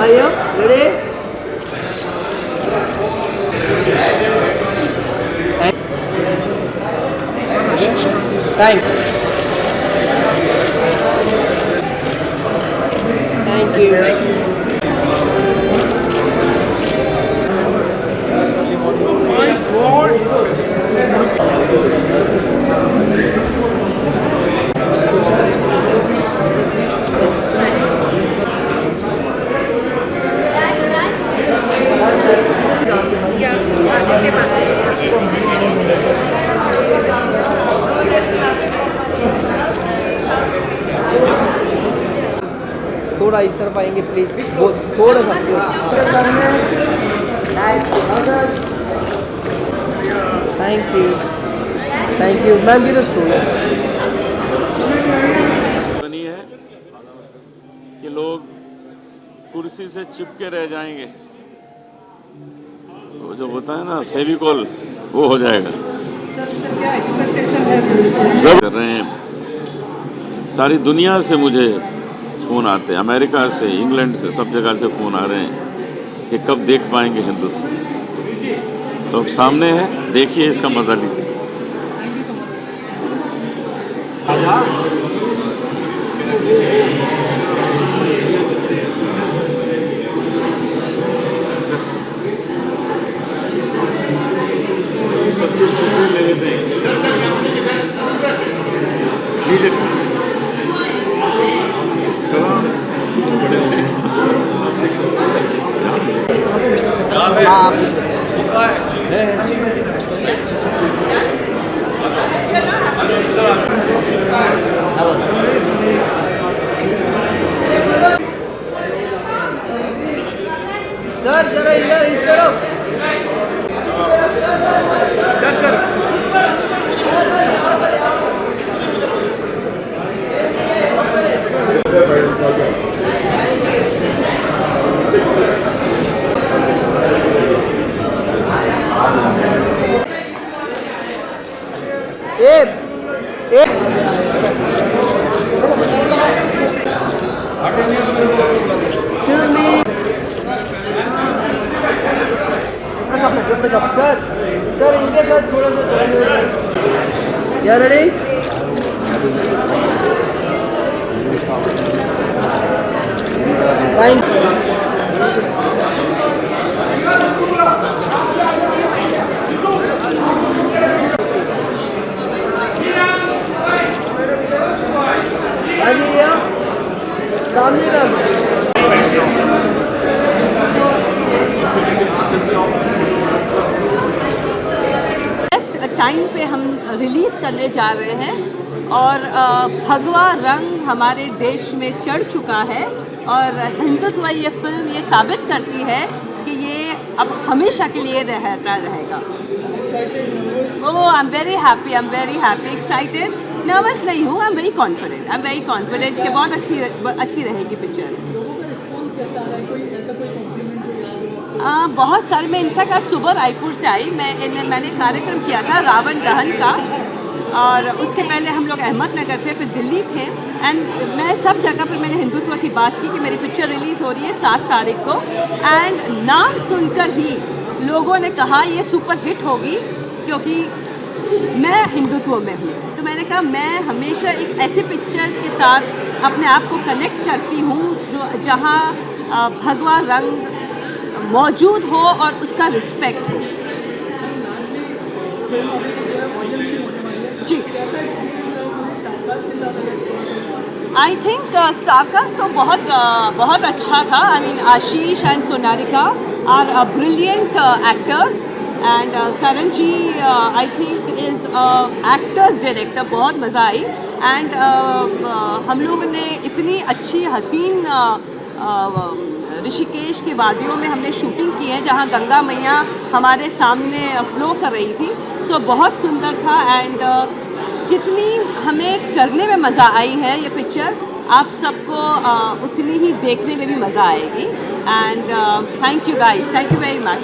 Are you ready? Thank you. थोड़ा इस तरफ आएंगे प्लीज, थोड़ा सा। Thank you ma'am. भी तो सुनो बनी है कि लोग कुर्सी से चिपके रह जाएंगे, तो जो होता है ना फेविकॉल, वो हो जाएगा। सब कर रहे हैं, सारी दुनिया से मुझे फ़ोन आते हैं, अमेरिका से, इंग्लैंड से, सब जगह से फ़ोन आ रहे हैं कि कब देख पाएंगे हिंदुत्व। तो अब सामने है, देखिए, इसका मजा लीजिए। सर जरा इधर इस तरफ। Excuse me. सर इनके साथ थोड़ा सा क्या रेडी? सामने टाइम पे हम रिलीज़ करने जा रहे हैं और भगवा रंग हमारे देश में चढ़ चुका है और हिंदुत्व ये फिल्म ये साबित करती है कि ये अब हमेशा के लिए रहता रहेगा। Oh I am very happy, excited, nervous नहीं हूँ, आई एम वेरी कॉन्फिडेंट कि बहुत अच्छी रहेगी पिक्चर। बहुत सारे, मैं इनफैक्ट आज सुबह रायपुर से आई, मैंने कार्यक्रम किया था रावण दहन का और उसके पहले हम लोग अहमदनगर थे, फिर दिल्ली थे एंड मैं सब जगह पर मैंने हिंदुत्व की बात की कि मेरी पिक्चर रिलीज़ हो रही है 7 तारीख को एंड नाम सुनकर ही लोगों ने कहा ये सुपर हिट होगी क्योंकि मैं हिंदुत्व में हूँ। तो मैंने कहा मैं हमेशा एक ऐसी पिक्चर के साथ अपने आप को कनेक्ट करती हूँ जो जहाँ भगवा रंग मौजूद हो और उसका रिस्पेक्ट हो। जी आई थिंक स्टारकास्ट तो बहुत अच्छा था। I mean Ashish and Sonalika are brilliant actors and Karan ji I think is actors director, बहुत मज़ा आई एंड हम लोगों ने इतनी अच्छी हसीन ऋषिकेश की वादियों में हमने शूटिंग की है जहाँ गंगा मैया हमारे सामने फ्लो कर रही थी। सो बहुत सुंदर था एंड जितनी हमें करने में मज़ा आई है ये पिक्चर, आप सबको उतनी ही देखने में भी मज़ा आएगी and thank you guys, thank you very much.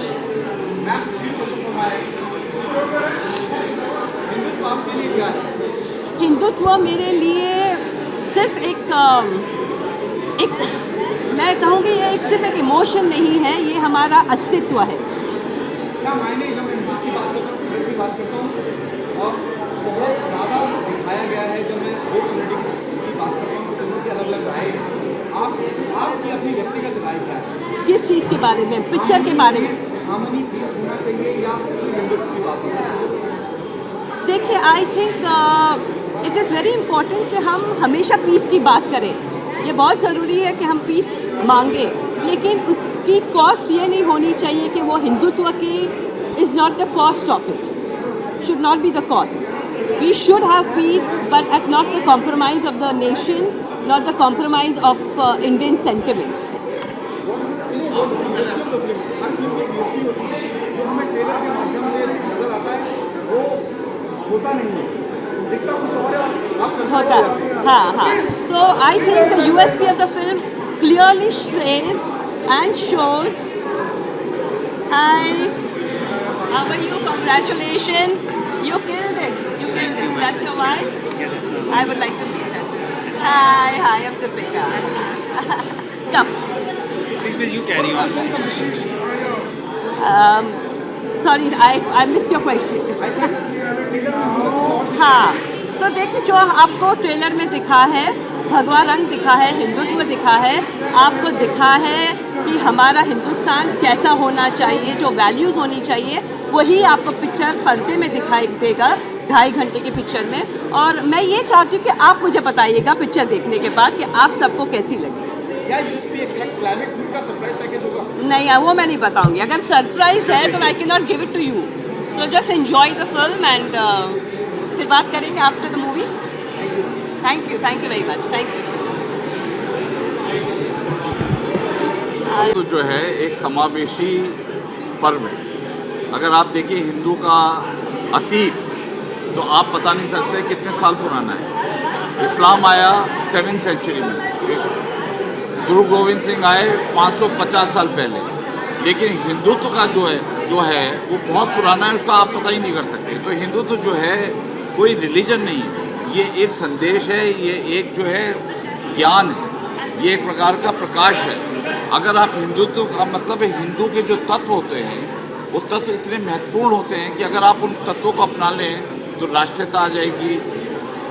Hindutva मेरे लिए सिर्फ एक मैं मैं कहूँगी ये सिर्फ एक इमोशन नहीं है, ये हमारा अस्तित्व है। क्या मायने जब मैं हिंदू की बात करता हूँ, ट्रेलर की बात करता हूँ और बहुत ज़्यादा दिखाया गया है। जब मैं वो पॉलिटिक्स की बात करता हूँ तो दोनों की अलग अलग राय हैं। आपकी अपनी व्यक्तिगत राय क्या है? किस चीज़ के बारे में? पिक्चर के बारे में? हार्मनी पीस होना चाहिए या हिंदुत्व की बात होना चाहिए? देखिए, I think it is very important कि हम हमेशा पीस की बात करें। ये बहुत ज़रूरी है कि हम पीस मांगे, लेकिन उसकी कॉस्ट ये नहीं होनी चाहिए कि वो हिंदुत्व की is not the cost of it, should not be the cost. We should have peace but at not the compromise of the nation, not the compromise of Indian sentiments. होता नहीं है, दिखता कुछ और है और आप होता है, हाँ हाँ। So I think the USP of the film clearly says and shows. Hi, how are you? Congratulations, you killed it. You killed it. That's your wife? I would like to meet her. Hi, I'm Deepika. Come. Please you carry on. Sorry, I missed your question. हाँ, तो देखिए, जो आपको trailer में दिखा है, भगवा रंग दिखा है, हिंदुत्व दिखा है, आपको दिखा है कि हमारा हिंदुस्तान कैसा होना चाहिए, जो वैल्यूज़ होनी चाहिए, वही आपको पिक्चर पर्दे में दिखाई देगा 2.5 घंटे की पिक्चर में। और मैं ये चाहती हूँ कि आप मुझे बताइएगा पिक्चर देखने के बाद कि आप सबको कैसी लगी। क्या यूएसपी एक क्लाइमेक्स फिल्म का सरप्राइज पैकेज होगा? नहीं, वो मैं नहीं बताऊंगी। अगर सरप्राइज है तो I can not give it to you. So just enjoy the film and फिर बात करेंगे after the movie. Thank you very much. Thank you. तो जो है एक समावेशी पर्व है। अगर आप देखिए हिंदू का अतीत तो आप बता नहीं सकते कितने साल पुराना है। इस्लाम आया 7th सेंचुरी में, गुरु गोविंद सिंह आए 550 साल पहले, लेकिन हिंदुत्व का जो है वो बहुत पुराना है, उसका आप पता ही नहीं कर सकते। तो हिंदुत्व जो है कोई रिलीजन नहीं है, ये एक संदेश है, ये एक जो है ज्ञान है, ये एक प्रकार का प्रकाश है। अगर आप हिंदुत्व का मतलब है, हिंदू के जो तत्व होते हैं वो तत्व इतने महत्वपूर्ण होते हैं कि अगर आप उन तत्वों को अपना लें तो राष्ट्रीयता आ जाएगी,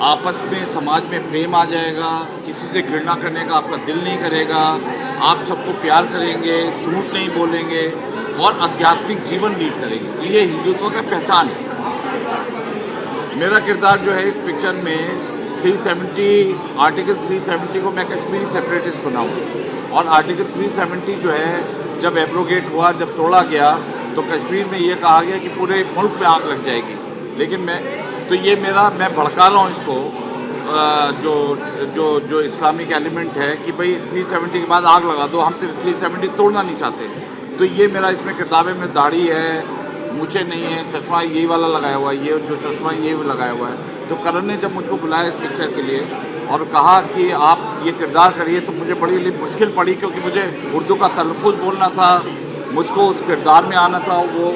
आपस में समाज में प्रेम आ जाएगा, किसी से घृणा करने का आपका दिल नहीं करेगा, आप सबको प्यार करेंगे, झूठ नहीं बोलेंगे और आध्यात्मिक जीवन लीड करेंगे। तो ये हिंदुत्व का पहचान है। मेरा किरदार जो है इस पिक्चर में 370 आर्टिकल 370 को मैं कश्मीरी सेपरेटिस्ट बनाऊँ, और आर्टिकल 370 जो है जब एब्रोगेट हुआ, जब तोड़ा गया, तो कश्मीर में ये कहा गया कि पूरे मुल्क में आग लग जाएगी। लेकिन मैं भड़का रहा हूँ इसको, जो इस्लामिक एलिमेंट है कि भाई 370 के बाद आग लगा दो, हम 370 तोड़ना नहीं चाहते। तो ये मेरा इसमें किरदार है। मैं दाढ़ी है, मूछें नहीं है, चश्मा यही वाला लगाया हुआ है, ये जो चश्मा ये लगाया हुआ है। तो करण ने जब मुझको बुलाया इस पिक्चर के लिए और कहा कि आप ये किरदार करिए, तो मुझे बड़ी मुश्किल पड़ी, क्योंकि मुझे उर्दू का तलफ़ुज़ बोलना था, मुझको उस किरदार में आना था वो।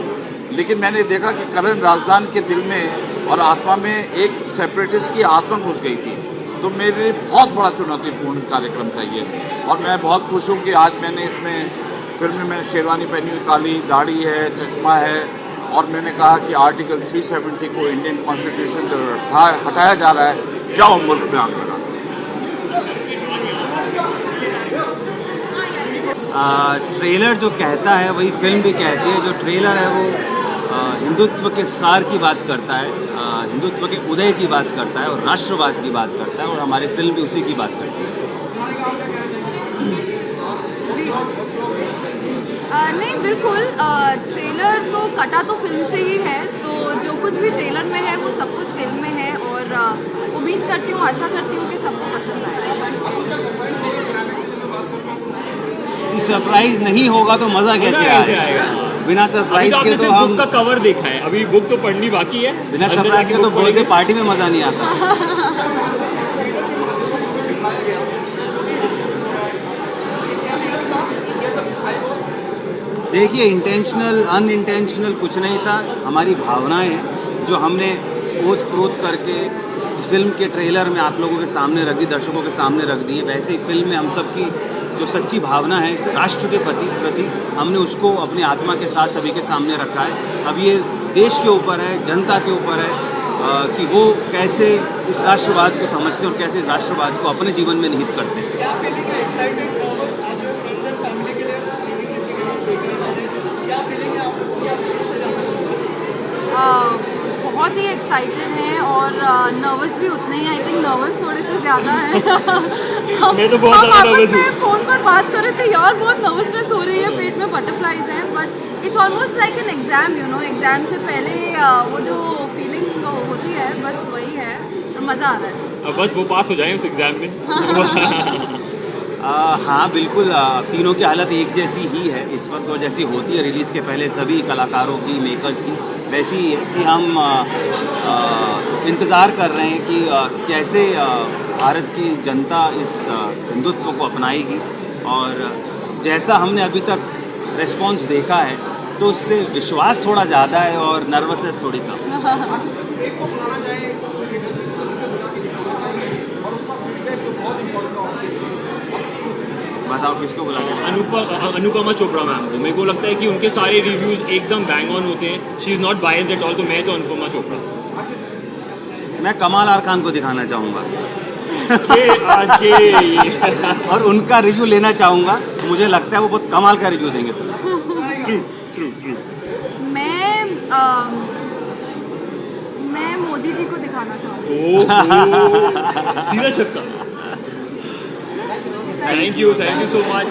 लेकिन मैंने देखा कि करण राजदान के दिल में और आत्मा में एक सेपरेटिस्ट की आत्मा घुस गई थी। तो मेरे लिए बहुत बड़ा चुनौतीपूर्ण कार्यक्रम था ये, और मैं बहुत खुश हूँ कि आज मैंने इसमें फिल्म में मैंने शेरवानी पहनी हुई, काली दाढ़ी है, चश्मा है, और मैंने कहा कि आर्टिकल 370 को इंडियन कॉन्स्टिट्यूशन जो हटाया जा रहा है, जाओ मुल्क में आग लगा। ट्रेलर जो कहता है वही फिल्म भी कहती है। जो ट्रेलर है वो हिंदुत्व के सार की बात करता है, हिंदुत्व के उदय की बात करता है और राष्ट्रवाद की बात करता है, और हमारी फिल्म भी उसी की बात करती है। जी नहीं, बिल्कुल ट्रेलर तो कटा तो फिल्म से ही है, तो जो कुछ भी ट्रेलर में है वो सब कुछ फिल्म में है, और उम्मीद करती हूँ, आशा करती हूँ कि सबको पसंद आएगा। सरप्राइज नहीं होगा तो मज़ा कैसे आएगा? बिना सरप्राइज के तो हम बुक का कवर देखा है, अभी बुक तो पढ़नी बाकी है। बिना सरप्राइज के तो बर्थडे पार्टी में मज़ा नहीं आता। देखिए, इंटेंशनल अनइंटेंशनल कुछ नहीं था, हमारी भावनाएं जो हमने ओत प्रोत करके फिल्म के ट्रेलर में आप लोगों के सामने रख दी, दर्शकों के सामने रख दी है, वैसे ही फिल्म में हम सब की जो सच्ची भावना है राष्ट्र के प्रति हमने उसको अपनी आत्मा के साथ सभी के सामने रखा है। अब ये देश के ऊपर है, जनता के ऊपर है कि वो कैसे इस राष्ट्रवाद को समझते हैं और कैसे इस राष्ट्रवाद को अपने जीवन में निहित करते हैं। क्या फीलिंग है? Excited, nervous? आज फ्रेंड्स एंड फैमिली के लिए स्क्रीनिंग देखने जाए, क्या फीलिंग है आपको? क्या फीलिंग से जाना चाहिए? बहुत ही एक्साइटेड हैं और नर्वस भी उतने ही, आई थिंक नर्वस थोड़े से ज़्यादा है। मैं तो बहुत ज़्यादा नर्वस हूँ। फ़ोन पर बात कर रहे थे यार, बहुत नर्वसनेस हो रही है, पेट में बटरफ्लाइज हैं, but it's almost like an exam, you know. Exam से पहले वो जो फीलिंग होती है, बस वही है, मज़ा आ रहा है। अब बस वो पास हो जाएं उस एग्ज़ाम में। हाँ बिल्कुल, तीनों की हालत एक जैसी ही है इस वक्त, और जैसी होती है रिलीज़ के पहले सभी कलाकारों की, मेकर्स की, वैसी ही है कि हम इंतज़ार कर रहे हैं कि कैसे भारत की जनता इस हिंदुत्व को अपनाएगी। और जैसा हमने अभी तक रिस्पॉन्स देखा है तो उससे विश्वास थोड़ा ज़्यादा है और नर्वसनेस थोड़ी कम। एक को बनाना चाहे, इंडस्ट्री से बना के दिखाना चाहिए और उसका फीडबैक तो बहुत इंपॉर्टेंट होता है। बताओ किसको बुला के? अनुपमा चोपड़ा मैम को, मेरे को लगता है कि उनके सारे रिव्यूज़ एकदम बैंग ऑन होते हैं। She is not biased at all, तो मैं तो अनुपमा चोपड़ा। मैं कमाल आर खान को दिखाना चाहूँगा और उनका रिव्यू लेना चाहूँगा। मुझे लगता है वो बहुत कमाल का रिव्यू देंगे फिल्म। ट्रू। मैं मोदी जी को दिखाना चाहूँगी। सीधा छक्का। Thank you so much.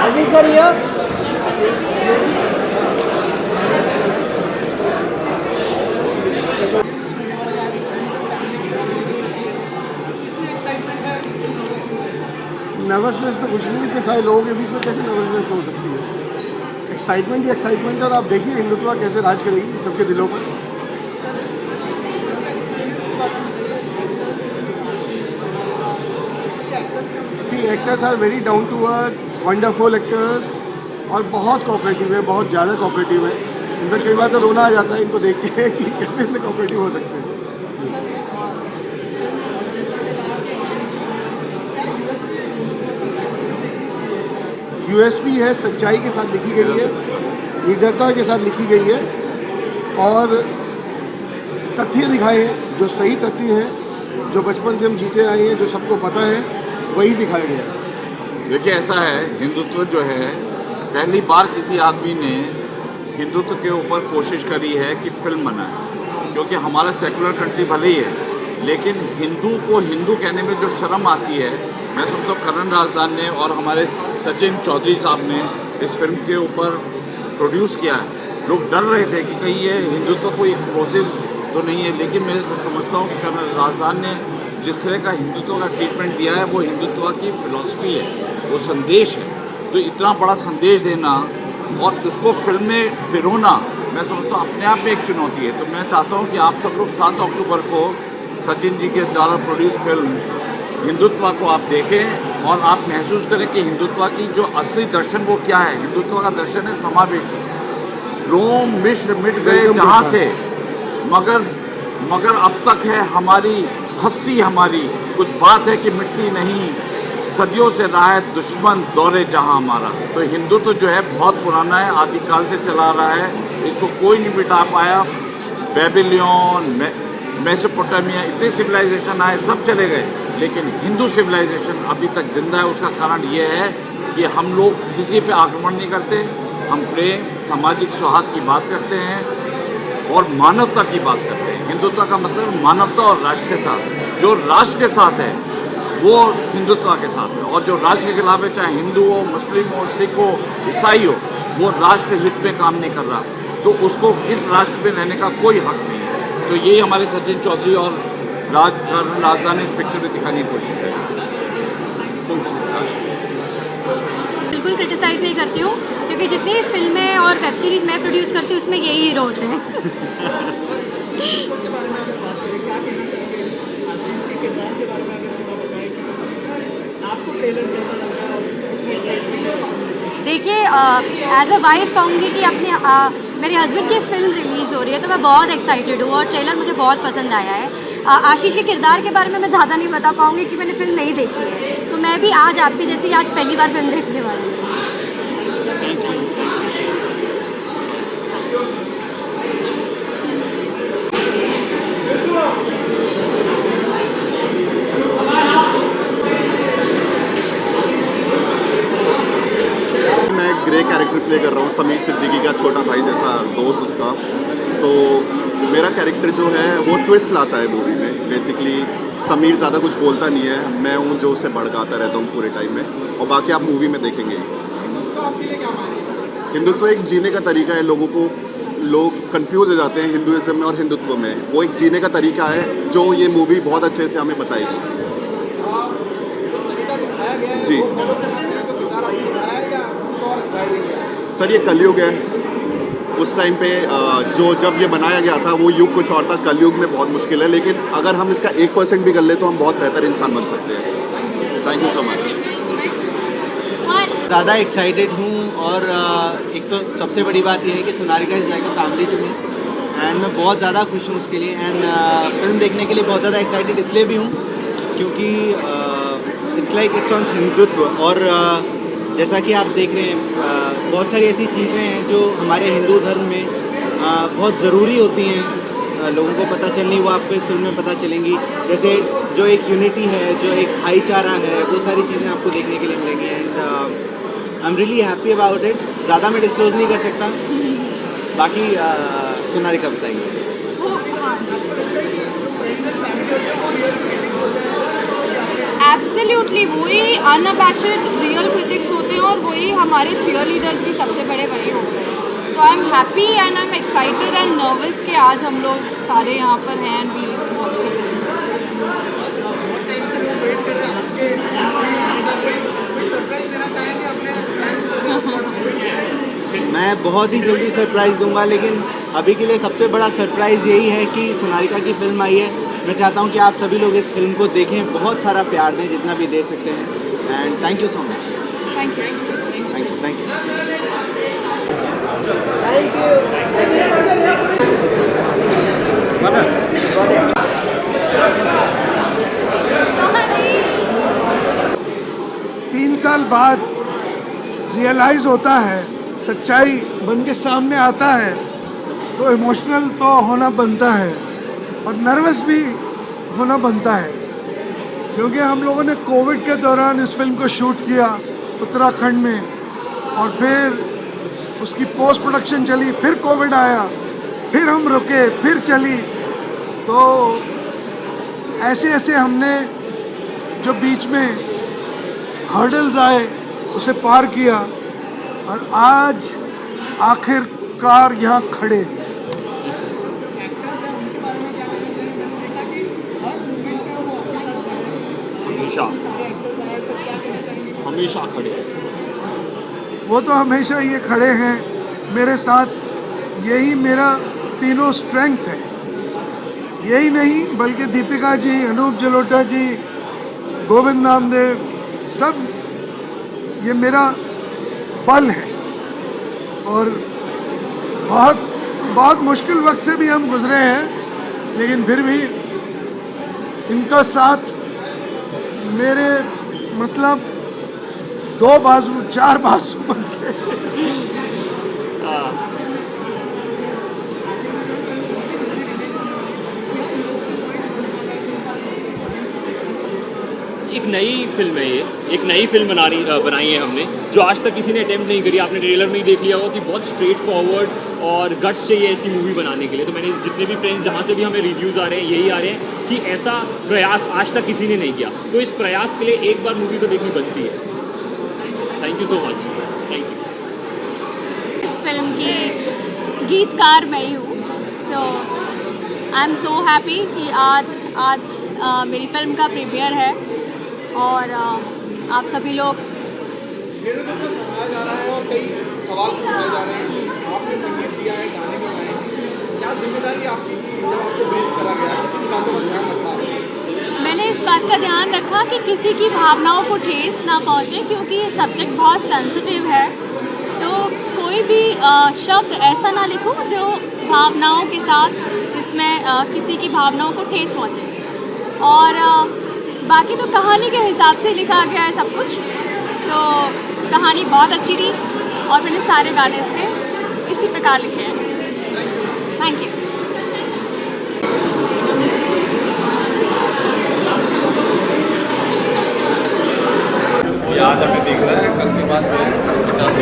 Ajay sir ये नर्वसनेस तो कुछ नहीं, इतने सारे लोगों के बीच में कैसे नर्वसनेस हो सकती है? एक्साइटमेंट ही एक्साइटमेंट है। और आप देखिए हिंदुत्व कैसे राज करेगी सबके दिलों पर। See actors are very down to earth, wonderful actors, और बहुत कोऑपरेटिव है, बहुत ज़्यादा कोऑपरेटिव है। इनफैक्ट कई बार तो रोना आ जाता है इनको देख के कि कैसे इतने कोऑपरेटिव हो सकते हैं। यूएसपी है, सच्चाई के साथ लिखी गई है, निडरता के साथ लिखी गई है, और तथ्य दिखाए हैं जो सही तथ्य हैं, जो बचपन से हम जीते आए हैं, जो सबको पता है, वही दिखाया गया है। देखिए ऐसा है, हिंदुत्व जो है पहली बार किसी आदमी ने हिंदुत्व के ऊपर कोशिश करी है कि फिल्म बनाए, क्योंकि हमारा सेकुलर कंट्री भले ही है लेकिन हिंदू को हिंदू कहने में जो शर्म आती है, मैं समझता हूँ करण राजदान ने और हमारे सचिन चौधरी साहब ने इस फिल्म के ऊपर प्रोड्यूस किया है। लोग डर रहे थे कि कहीं ये हिंदुत्व कोई एक्सप्लोसिव तो नहीं है, लेकिन मैं समझता हूँ कि करण राजदान ने जिस तरह का हिंदुत्व का ट्रीटमेंट दिया है वो हिंदुत्व की फिलॉसफी है, वो संदेश है। तो इतना बड़ा संदेश देना और उसको फिल्म में पिरोना, मैं समझता हूँ अपने आप में एक चुनौती है। तो मैं चाहता हूँ कि आप सब लोग 7 अक्टूबर को सचिन जी के द्वारा प्रोड्यूस फिल्म हिंदुत्व को आप देखें और आप महसूस करें कि हिंदुत्व की जो असली दर्शन वो क्या है। हिंदुत्व का दर्शन है समावेशी। रोम मिस्र मिट गए जहाँ से, मगर अब तक है हमारी हस्ती, हमारी कुछ बात है कि मिटती नहीं, सदियों से रहा है दुश्मन दौरे जहाँ हमारा। तो हिंदुत्व जो है बहुत पुराना है, आदिकाल से चला रहा है, इसको कोई नहीं मिटा पाया। बेबीलोन, मेसोपोटामिया, इतने सिविलाइजेशन आए, सब चले गए, लेकिन हिंदू सिविलाइजेशन अभी तक जिंदा है। उसका कारण ये है कि हम लोग किसी पे आक्रमण नहीं करते, हम प्रेम, सामाजिक सौहार्द की बात करते हैं और मानवता की बात करते हैं। हिंदुत्व का मतलब मानवता और राष्ट्रीयता। जो राष्ट्र के साथ है वो हिंदुत्व के साथ है, और जो राष्ट्र के खिलाफ है, चाहे हिंदू हो, मुस्लिम हो, सिख हो, ईसाई हो, वो राष्ट्र हित में काम नहीं कर रहा, तो उसको इस राष्ट्र में रहने का कोई हक नहीं है। तो यही हमारे सचिन चौधरी और राजधानी इस पिक्चर में दिखाने की कोशिश करें। बिल्कुल क्रिटिसाइज़ नहीं करती हूँ, क्योंकि जितनी फिल्में और वेब सीरीज़ मैं प्रोड्यूस करती हूँ उसमें यही हीरो होते हैं। देखिए, एज अ वाइफ कहूँगी कि अपने मेरे हस्बैंड की फ़िल्म रिलीज़ हो रही है तो मैं बहुत एक्साइटेड हूँ और ट्रेलर मुझे बहुत पसंद आया है। आशीष के किरदार के बारे में मैं ज़्यादा नहीं बता पाऊँगी कि मैंने फ़िल्म नहीं देखी है, तो मैं भी आज आपके जैसी आज पहली बार फ़िल्म देखने वाली हूँ। मैं ग्रे कैरेक्टर प्ले कर रहा हूँ, समीर सिद्दीकी का छोटा भाई जैसा दोस्त उसका। तो मेरा कैरेक्टर जो है वो ट्विस्ट लाता है मूवी में। बेसिकली समीर ज़्यादा कुछ बोलता नहीं है, मैं हूँ जो उसे भड़काता रहता हूँ पूरे टाइम में, और बाकी आप मूवी में देखेंगे। हिंदुत्व एक जीने का तरीका है, लोग कंफ्यूज हो जाते हैं हिंदुइज्म में और हिंदुत्व में। वो एक जीने का तरीका है जो ये मूवी बहुत अच्छे से हमें बताएगी। जी सर, ये कलयुग है। उस टाइम पे जब ये बनाया गया था वो युग कुछ और था। कलयुग में बहुत मुश्किल है, लेकिन अगर हम इसका 1% भी कर ले तो हम बहुत बेहतर इंसान बन सकते हैं। Thank you so much. ज़्यादा एक्साइटेड हूँ, और एक तो सबसे बड़ी बात यह है कि Sonarika is like a family to me, and मैं बहुत ज़्यादा खुश हूँ उसके लिए। एंड फिल्म देखने के लिए बहुत ज़्यादा एक्साइटेड इसलिए भी हूँ क्योंकि it's like it's on Hindutva. और जैसा कि आप देख रहे हैं, बहुत सारी ऐसी चीज़ें हैं जो हमारे हिंदू धर्म में बहुत ज़रूरी होती हैं लोगों को पता चलनी, वो आपको इस फिल्म में पता चलेंगी। जैसे जो एक यूनिटी है, जो एक भाईचारा है, वो सारी चीज़ें आपको देखने के लिए मिलेंगी। And I am really happy about it. ज़्यादा मैं डिस्क्लोज नहीं कर सकता, बाकी सोनारिका बताएंगे। एब्सोल्युटली वही अनअबैशड रियल क्रिटिक्स होते हैं, और वही हमारे चीयर लीडर्स भी सबसे बड़े वही होते हैं। तो I am happy and I am excited and nervous कि आज हम लोग सारे यहाँ पर हैं and we watch the film. मैं बहुत ही जल्दी सरप्राइज़ दूंगा, लेकिन अभी के लिए सबसे बड़ा सरप्राइज़ यही है कि सोनारिका की फ़िल्म आई है। मैं चाहता हूँ कि आप सभी लोग इस फिल्म को देखें, बहुत सारा प्यार दें जितना भी दे सकते हैं। And thank you so much. Thank you. Thank you. Thank you. 3 साल बाद रियलाइज होता है, सच्चाई बन के सामने आता है, तो इमोशनल तो होना बनता है और नर्वस भी होना बनता है, क्योंकि हम लोगों ने कोविड के दौरान इस फिल्म को शूट किया उत्तराखंड में, और फिर उसकी पोस्ट प्रोडक्शन चली, फिर कोविड आया, फिर हम रुके, फिर चली। तो ऐसे ऐसे हमने जो बीच में हर्डल्स आए उसे पार किया, और आज आखिरकार यहाँ खड़े। हमेशा खड़े। वो तो हमेशा ये खड़े हैं मेरे साथ, यही मेरा तीनों स्ट्रेंथ है। यही नहीं बल्कि दीपिका जी, अनूप जलोटा जी, गोविंद नामदेव, सब ये मेरा बल है। और बहुत बहुत मुश्किल वक्त से भी हम गुजरे हैं, लेकिन फिर भी इनका साथ मेरे मतलब 2 बाजू 4 बाजू बन के। एक नई फिल्म है ये, एक नई फिल्म बनाई है हमने, जो आज तक किसी ने अटेम्प्ट नहीं करी। आपने ट्रेलर में ही देख लिया होगा कि बहुत स्ट्रेट फॉरवर्ड और गट्स चाहिए ऐसी मूवी बनाने के लिए। तो मैंने जितने भी फ्रेंड्स जहाँ से भी हमें रिव्यूज़ आ रहे हैं यही आ रहे हैं कि ऐसा प्रयास आज तक किसी ने नहीं किया। तो इस प्रयास के लिए एक बार मूवी तो देखनी बनती है। Thank you so much. Thank you. इस फिल्म की गीतकार मैं ही हूँ, सो आई एम सो हैप्पी कि आज मेरी फिल्म का प्रीमियर है, और आप सभी लोग को सुनाया जा रहा है और कई सवाल पूछे जा रहे हैं। आपने संगीत दिया है, गाने में गाए, क्या जिम्मेदारी आपकी थी जब आपको ब्रीफ करा गया, किन बातों का ध्यान रखा? मैंने इस बात का ध्यान रखा कि किसी की भावनाओं को ठेस ना पहुँचे, क्योंकि ये सब्जेक्ट बहुत सेंसिटिव है। तो कोई भी शब्द ऐसा ना लिखूं जो भावनाओं के साथ इसमें किसी की भावनाओं को ठेस पहुँचे। और बाकी तो कहानी के हिसाब से लिखा गया है सब कुछ। तो कहानी बहुत अच्छी थी और मैंने सारे गाने इसके इसी प्रकार लिखे हैं। Thank you. आज हमें दिख रहा है, कल के बाद 50